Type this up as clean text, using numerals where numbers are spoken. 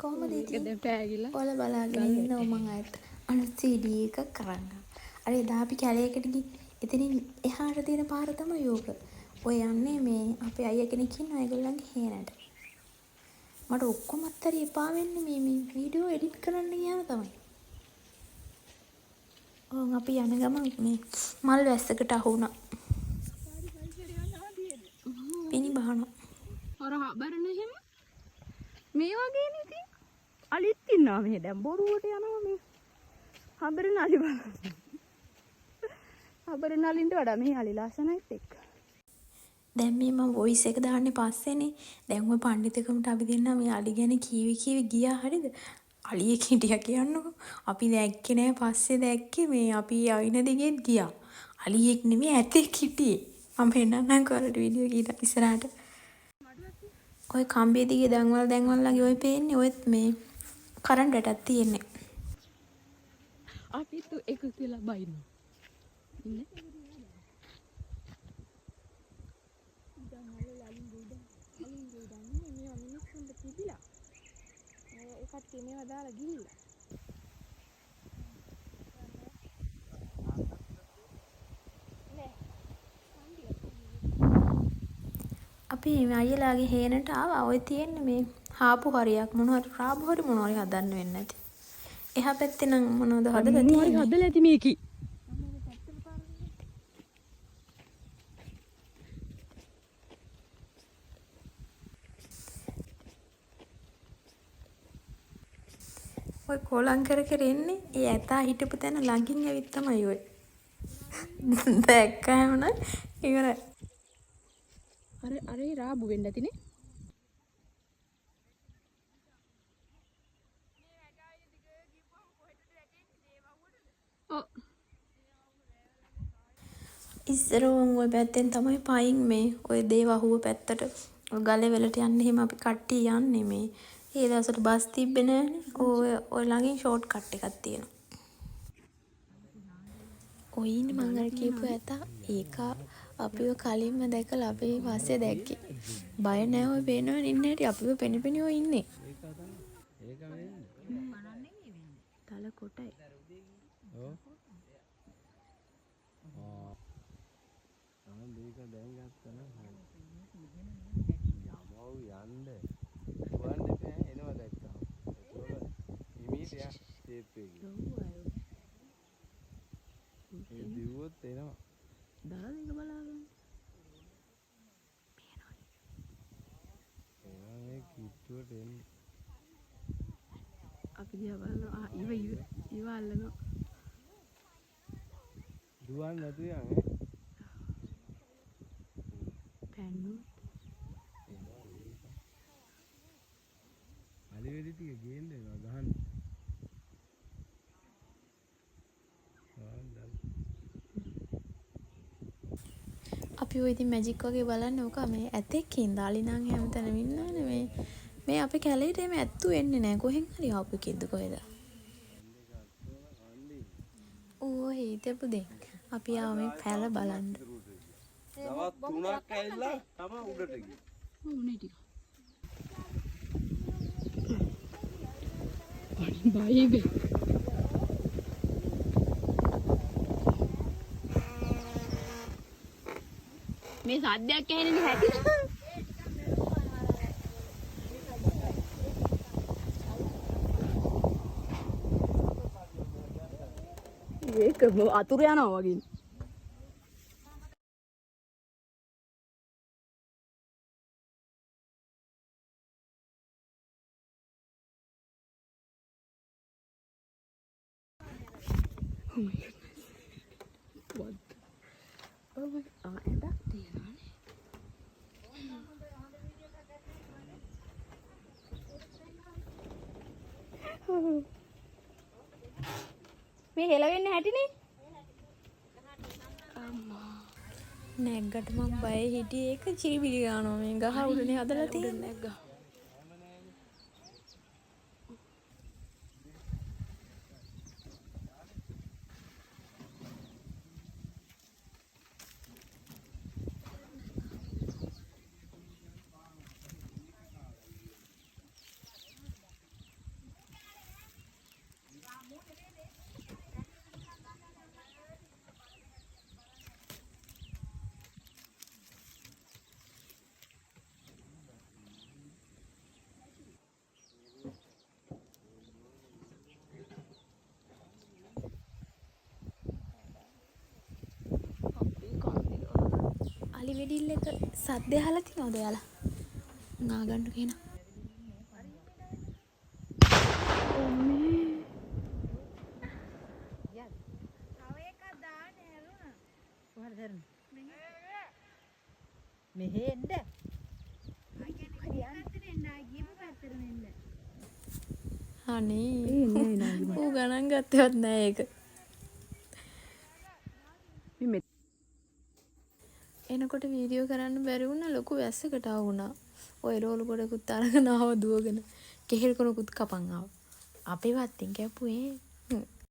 කොහමද ඉතින්? දැන් පෑගිලා. ඔයාලා බලාගෙන ඉන්නව මං අයත්. අනිත් CD එක කරන්න. අර එදා අපි කැලේකට ගිහින් එතනින් එහාට තියෙන පාර තමයි යෝක. ඔය යන්නේ මේ අපේ අයියා කෙනෙක් ඉන්නවා ඒගොල්ලන්ගේ හේනට. මට ඔක්කොම අත්තරි එපා වෙන්නේ මේ වීඩියෝ එඩිට් කරන්න ගියාම තමයි. ඔව් අපි යන ගමන් මේ මල් වැස්සකට අහු වුණා. පිනි බහනවා. අර හබරන එහෙම මේ වගේ නේ අලිත් ඉන්නවා මෙහෙ දැන් බොරුවට යනවා මේ හබරන අලි බලන්න. හබරන අලින්ට වඩා මේ අලි ලස්සනයිත් එක්ක. දැන් මේ මම වොයිස් එක දාන්නේ පස්සේනේ. දැන් ඔය පඬිතුකමට අපි දෙන්න මේ අලි ගැන කීවි ගියා හරිද? අලියෙක් හිටියා කියන්නකෝ. අපි දැක්කේ නෑ පස්සේ දැක්කේ මේ අපි අයින දිගෙත් ගියා. අලියෙක් නෙමෙයි ඇතෙක් හිටියේ. මම පෙන්නන්නම් කරට වීඩියෝ කීට ඉස්සරහට. ඔය කම්බිය දිගේ දැන්වල ලගේ ඔය පේන්නේ ඔයත් මේ කරන්ට් එකක් තියෙන්නේ. අපි තු එකතු වෙලා බයින්න. ඉන්නේ. ඒකත් මේවා දාලා ගිහිල්ලා. අපි මේ අයියලාගේ හේනට ආවා. ඔය තියෙන්නේ මේ හාපු හරියක් මොනවද රාබු හරි මොනවද හදන්න වෙන්නේ නැති. එහා පැත්තේ නම් මොනවද හදලා තියෙන්නේ? හදලා ඇති මේකි. ඔය කොලං කර ඉන්නේ. ඒ ඇතා හිටපු තැන ළඟින් ඇවිත් තමයි ඔය. දැක්කම නම් ඉවරයි. අර රාබු වෙන්න ඇතිනේ. ඔව්. ඉස්සරෝන් ඔය පැත්තෙන් තමයි පයින් මේ ඔය දේවහුව පැත්තට ගලේ වලට යන්න එහෙම අපි කට්ටිය යන්නේ මේ. ඒ දවසට බස් තිබ්බේ නෑනේ. ඔය ළඟින් ෂෝට් කට් එකක් තියෙනවා. ඔය ඉන්නේ මං අර කියපු ඇතා ඒක අපිව කලින්ම දැකලා අපි පස්සේ දැක්කේ. බය නෑ ඔය පේනවනේ ඉන්නේ හැටි අපිව පෙනිපෙනි ඔය ඉන්නේ. ඒක වෙන්නේ. තල කොටයි. ඔව්. මේක දැන් ගත්තා නම් හරි. යමෝ යන්න. වන්නේ බෑ එනවා දැක්කා. ඒක හිමීට යා ෂේප් එකේ. ඒ දිව්වොත් එනවා. දාලා එක බලාගන්න. එනවා මේ කිට්ටුවට එන්නේ. අපි දිහා බලනවා. ඉව අල්ලනවා. දුවන්නේ නැතු යන්නේ. පැන්නු. අලි වෙලි ටික ගේන්න එනවා ගහන්න. අපි ඔය ඉතින් මැජික් වගේ බලන්නේ ඕක මේ ඇතෙක් ඉඳලා අලි නම් හැමතැනම ඉන්නවනේ මේ අපේ කැලේට එමෙ ඇත්තු එන්නේ නැහැ කොහෙන් හරි ආපු කිද්ද කොහෙද ඕ හිතපු දෙයක් අපි ආව මේ පැල බලන්න දවස් 3ක් ඇවිල්ලා තම උඩට ගියා උනේ ටික බයිබේ මේ සද්දයක් ඇහෙන්නේ හැටි ඒක අතුරු යනවා වගේ Oh my goodness. What? Oh my god. ඇඳක් තියනවානේ. මේ හෙලවෙන්න හැටිනේ. අම්මා. නැග්ගට මම බය හිටියේ ඒක චිරිබිලි ගන්නවා මේ ගහ උඩනේ හදලා තියෙන්නේ නැග්ගා. ගෙඩිල්ල එක සද්ද අහලා තියනවද ඔයාලා? නාගන්න කියන. මෙහෙ එන්න. අනේ ඌ ගණන් ගත්තේවත් නෑ ඒක. එනකොට වීඩියෝ කරන්න බැරි වුණා ලොකු වැස්සකට ආවුණා. ඔය රෝල් ගොඩකුත් අරගෙන ආව දුවගෙන. කෙහෙල් කොනකුත් කපන් ආවා. අපේ වත්තින් කැපුවේ.